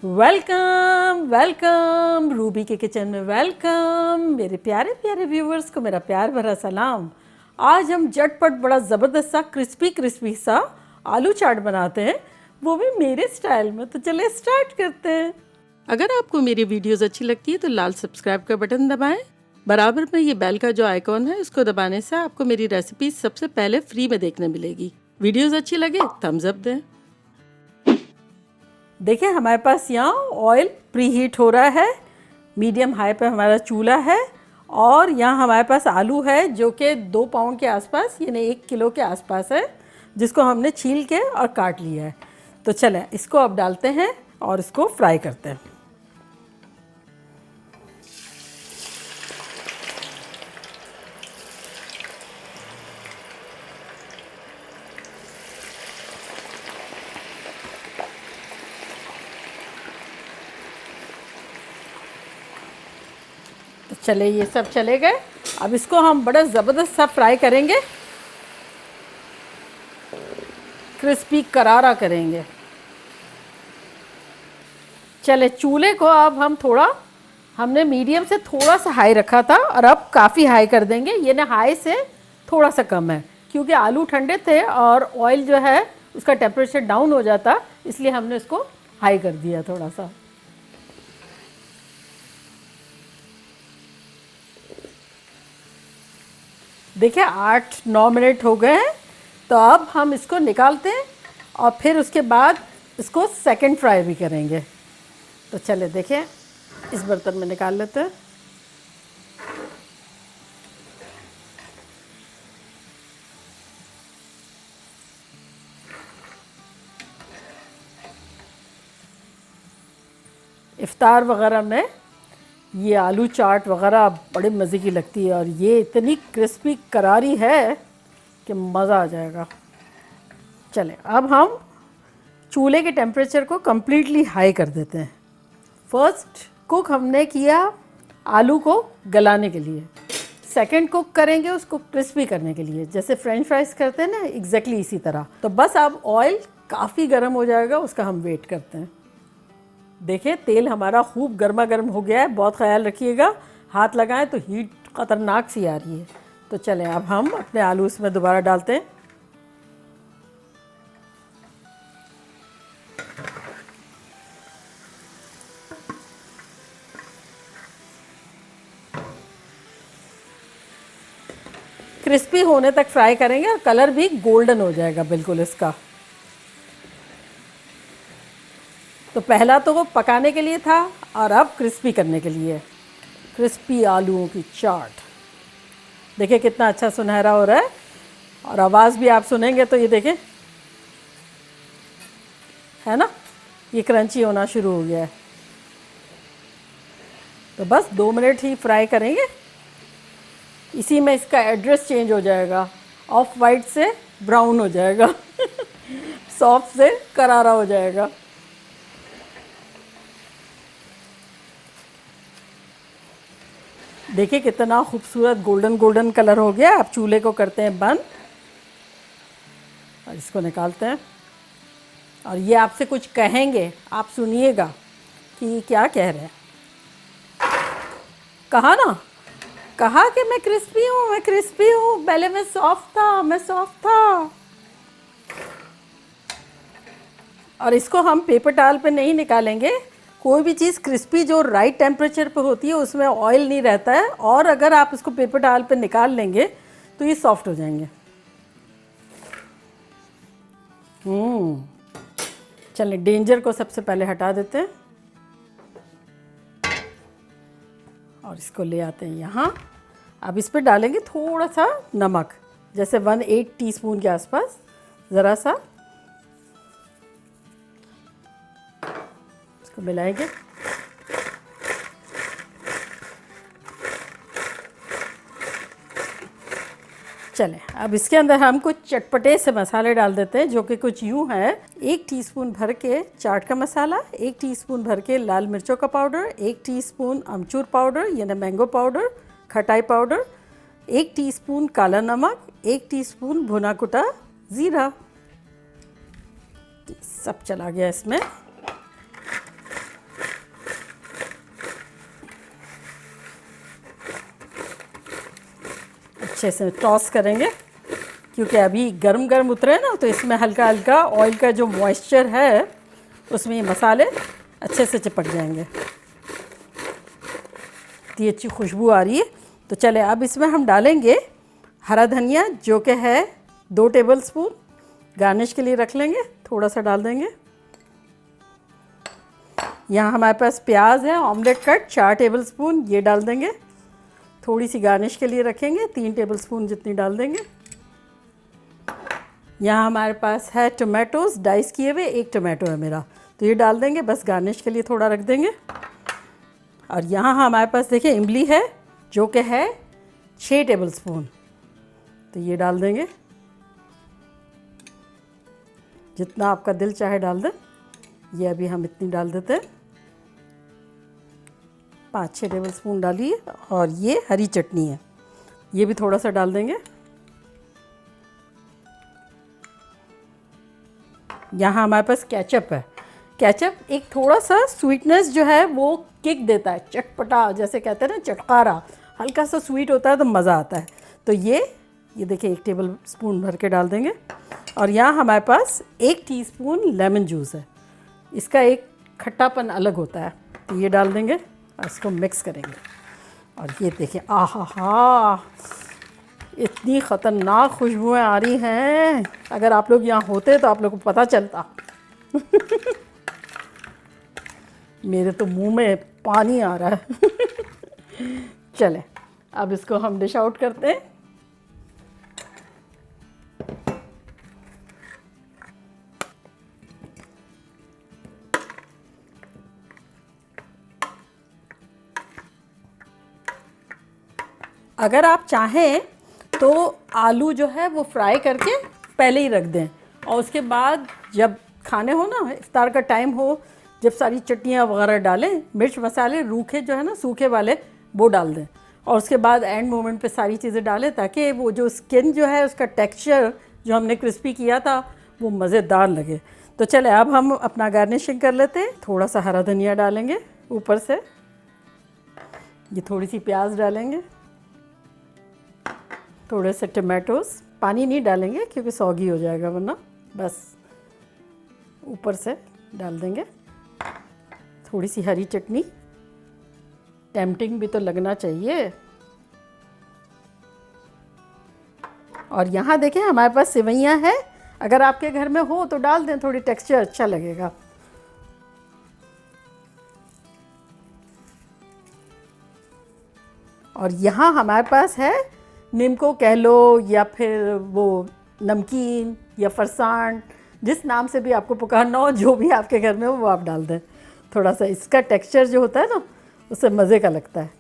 Welcome welcome Ruby के kitchen में welcome. मेरे प्यारे प्यारे व्यूवर्स को मेरा प्यार भरा सलाम। आज हम झटपट बड़ा ज़बरदस्त सा क्रिस्पी सा आलू चाट बनाते हैं, वो भी मेरे स्टाइल में। तो चलिए स्टार्ट करते हैं। अगर आपको मेरी वीडियोस अच्छी लगती है तो लाल सब्सक्राइब का बटन दबाएं। बराबर में ये बेल का जो आइकॉन है इसको दबाने से आपको मेरी रेसिपी सबसे पहले फ्री में देखने मिलेगी। वीडियोस अच्छी लगे थम्स अप दें। देखिए हमारे पास यहाँ ऑयल प्री हीट हो रहा है, मीडियम हाई पे हमारा चूल्हा है और यहाँ हमारे पास आलू है जो कि 2 पाउंड के आसपास यानी 1 किलो के आसपास है, जिसको हमने छील के और काट लिया है। तो चलें इसको अब डालते हैं और इसको फ्राई करते हैं। तो चले ये सब चले गए। अब इसको हम बड़ा ज़बरदस्त सा फ्राई करेंगे, क्रिस्पी करारा करेंगे। चले चूल्हे को अब हम हमने मीडियम से थोड़ा सा हाई रखा था और अब काफ़ी हाई कर देंगे। ये ना हाई से थोड़ा सा कम है क्योंकि आलू ठंडे थे और ऑयल जो है उसका टेम्परेचर डाउन हो जाता, इसलिए हमने इसको हाई कर दिया थोड़ा सा। देखिए 8-9 मिनट हो गए हैं। तो अब हम इसको निकालते हैं और फिर उसके बाद इसको सेकंड फ्राई भी करेंगे। तो चले देखें इस बर्तन में निकाल लेते हैं। इफ्तार वगैरह में ये आलू चाट वगैरह बड़े मज़े की लगती है और ये इतनी क्रिस्पी करारी है कि मज़ा आ जाएगा। चलें अब हम चूल्हे के टेम्परेचर को कम्प्लीटली हाई कर देते हैं। फर्स्ट कुक हमने किया आलू को गलाने के लिए, सेकंड कुक करेंगे उसको क्रिस्पी करने के लिए, जैसे फ्रेंच फ्राइज करते हैं ना, एग्जैक्टली इसी तरह। तो बस अब ऑयल काफ़ी गर्म हो जाएगा, उसका हम वेट करते हैं। देखिए तेल हमारा खूब गर्मा गर्म हो गया है। बहुत ख्याल रखिएगा, हाथ लगाएं तो हीट ख़तरनाक सी आ रही है। तो चलें अब हम अपने आलू इसमें दोबारा डालते हैं। क्रिस्पी होने तक फ्राई करेंगे और कलर भी गोल्डन हो जाएगा बिल्कुल इसका। तो पहला तो वो पकाने के लिए था और अब क्रिस्पी करने के लिए। क्रिस्पी आलूओं की चाट देखिए कितना अच्छा सुनहरा हो रहा है और आवाज़ भी आप सुनेंगे तो ये देखें, है ना, ये क्रंची होना शुरू हो गया है। तो बस 2 मिनट ही फ्राई करेंगे, इसी में इसका एड्रेस चेंज हो जाएगा, ऑफ वाइट से ब्राउन हो जाएगा सॉफ्ट से करारा हो जाएगा। देखिए कितना खूबसूरत गोल्डन गोल्डन कलर हो गया। अब चूल्हे को करते हैं बंद और इसको निकालते हैं। और ये आपसे कुछ कहेंगे, आप सुनिएगा कि क्या कह रहे हैं। कहा ना, कहा कि मैं क्रिस्पी हूँ, मैं क्रिस्पी हूँ, पहले मैं सॉफ्ट था, मैं सॉफ्ट था। और इसको हम पेपर टॉवल पे नहीं निकालेंगे। कोई भी चीज़ क्रिस्पी जो राइट टेम्परेचर पे होती है उसमें ऑयल नहीं रहता है, और अगर आप इसको पेपर टॉवल पे निकाल लेंगे तो ये सॉफ्ट हो जाएंगे। चलिए डेंजर को सबसे पहले हटा देते हैं और इसको ले आते हैं यहाँ। अब इस पर डालेंगे थोड़ा सा नमक, जैसे 1/8 टीस्पून के आसपास, ज़रा सा इसको मिलाएंगे। चलें अब इसके अंदर हम कुछ चटपटे से मसाले डाल देते हैं, जो कि कुछ यूँ है। 1 टीस्पून भर के चाट का मसाला, 1 टीस्पून भर के लाल मिर्चों का पाउडर, 1 टीस्पून अमचूर पाउडर यानी मैंगो पाउडर, खटाई पाउडर, 1 टीस्पून काला नमक, 1 टीस्पून भुना कुटा ज़ीरा। सब चला गया इसमें। अच्छे से टॉस करेंगे, क्योंकि अभी गरम गरम उतरे हैं ना, तो इसमें हल्का हल्का ऑयल का जो मॉइस्चर है उसमें ये मसाले अच्छे से चिपक जाएंगे। इतनी अच्छी खुशबू आ रही है। तो चले अब इसमें हम डालेंगे हरा धनिया, जो कि है 2 टेबलस्पून। गार्निश के लिए रख लेंगे, थोड़ा सा डाल देंगे। यहाँ हमारे पास प्याज है ऑमलेट कट 4 टेबलस्पून, ये डाल देंगे। थोड़ी सी गार्निश के लिए रखेंगे, 3 टेबलस्पून जितनी डाल देंगे। यहाँ हमारे पास है टोमेटोज़ डाइस किए हुए, 1 टोमेटो है मेरा, तो ये डाल देंगे, बस गार्निश के लिए थोड़ा रख देंगे। और यहाँ हमारे पास देखिए इमली है, जो कि है 6 टेबलस्पून, तो ये डाल देंगे। जितना आपका दिल चाहे डाल दें, ये अभी हम इतनी डाल देते हैं, 5-6 टेबलस्पून डालिए। और ये हरी चटनी है, ये भी थोड़ा सा डाल देंगे। यहाँ हमारे पास केचप है। केचप एक थोड़ा सा स्वीटनेस जो है वो किक देता है, चटपटा, जैसे कहते हैं ना चटकारा, हल्का सा स्वीट होता है तो मज़ा आता है। तो ये देखिए 1 टेबल स्पून भर के डाल देंगे। और यहाँ हमारे पास 1 टीस्पून लेमन जूस है, इसका एक खट्टापन अलग होता है, तो ये डाल देंगे और इसको मिक्स करेंगे। और ये देखिए आहा हा, इतनी ख़तरनाक खुशबुएं आ रही हैं। अगर आप लोग यहाँ होते तो आप लोग को पता चलता। मेरे तो मुंह में पानी आ रहा है। चले अब इसको हम डिश आउट करते हैं। अगर आप चाहें तो आलू जो है वो फ्राई करके पहले ही रख दें, और उसके बाद जब खाने हो ना, इफ्तार का टाइम हो, जब सारी चटनियाँ वगैरह डालें, मिर्च मसाले रूखे जो है ना सूखे वाले वो डाल दें, और उसके बाद एंड मोमेंट पे सारी चीज़ें डालें, ताकि वो जो स्किन जो है उसका टेक्सचर जो हमने क्रिस्पी किया था वो मज़ेदार लगे। तो चले अब हम अपना गार्निशिंग कर लेते हैं। थोड़ा सा हरा धनिया डालेंगे ऊपर से, ये थोड़ी सी प्याज डालेंगे, थोड़े से टमाटोज़, पानी नहीं डालेंगे क्योंकि सौगी हो जाएगा वरना, बस ऊपर से डाल देंगे। थोड़ी सी हरी चटनी, टेम्पटिंग भी तो लगना चाहिए। और यहाँ देखें हमारे पास सेवइयाँ हैं, अगर आपके घर में हो तो डाल दें, थोड़ी टेक्सचर अच्छा लगेगा। और यहाँ हमारे पास है निम्को कह लो, या फिर वो नमकीन या फरसान, जिस नाम से भी आपको पुकारना हो, जो भी आपके घर में हो वो आप डाल दें। थोड़ा सा इसका टेक्सचर जो होता है ना उससे मज़े का लगता है।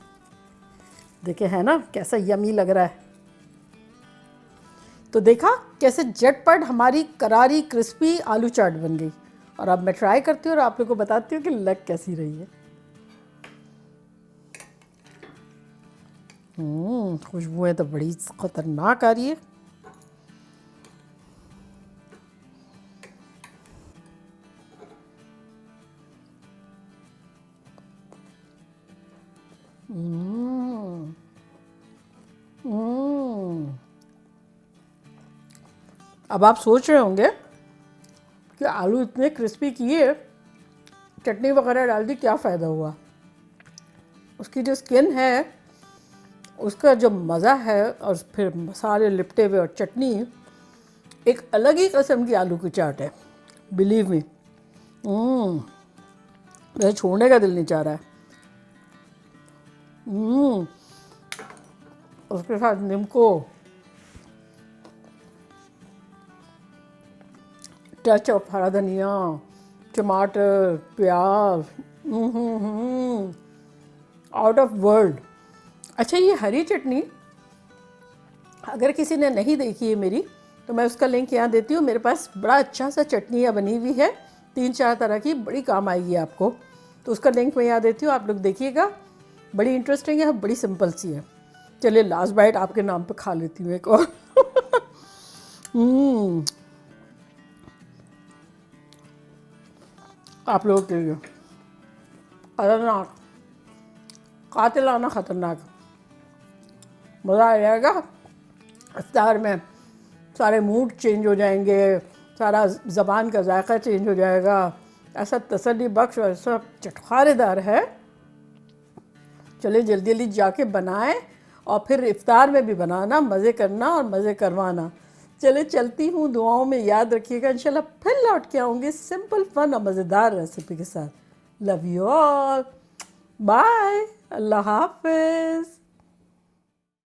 देखिए है ना कैसा यमी लग रहा है। तो देखा कैसे झटपट हमारी करारी क्रिस्पी आलू चाट बन गई। और अब मैं ट्राई करती हूँ और आप लोग को बताती हूँ कि लग कैसी रही है। खुशबुएं तो बड़ी ख़तरनाक आ रही है। अब आप सोच रहे होंगे कि आलू इतने क्रिस्पी किए, चटनी वगैरह डाल दी, क्या फ़ायदा हुआ। उसकी जो स्किन है, उसका जो मज़ा है, और फिर मसाले लिपटे हुए और चटनी, एक अलग ही किस्म की आलू की चाट है, बिलीव मी। मुझे छोड़ने का दिल नहीं चाह रहा है। उसके साथ निम्को, टच ऑफ हरा धनिया, टमाटर, प्याज, आउट ऑफ वर्ल्ड। अच्छा, ये हरी चटनी अगर किसी ने नहीं देखी है मेरी, तो मैं उसका लिंक यहाँ देती हूँ। मेरे पास बड़ा अच्छा सा चटनियाँ बनी हुई है, 3-4 तरह की, बड़ी काम आएगी आपको। तो उसका लिंक मैं यहाँ देती हूँ, आप लोग देखिएगा, बड़ी इंटरेस्टिंग है, बड़ी सिंपल सी है। चलिए लास्ट बाइट आपके नाम पे खा लेती हूँ एक और। आप लोगों के लिए खतरनाक, कातिलाना खतरनाक, मज़ा आ जाएगा। इफ्तार में सारे मूड चेंज हो जाएंगे, सारा ज़बान का जायका चेंज हो जाएगा। ऐसा तसल्ली बख्श और ऐसा चटखारेदार है। चले जल्दी जल्दी जाके बनाएं और फिर इफ्तार में भी बनाना, मज़े करना और मज़े करवाना। चले चलती हूँ, दुआओं में याद रखिएगा। इंशाल्लाह फिर लौट के आऊँगी सिंपल फन और मज़ेदार रेसिपी के साथ। लव यू ऑल, बाय, अल्लाह हाफिज़।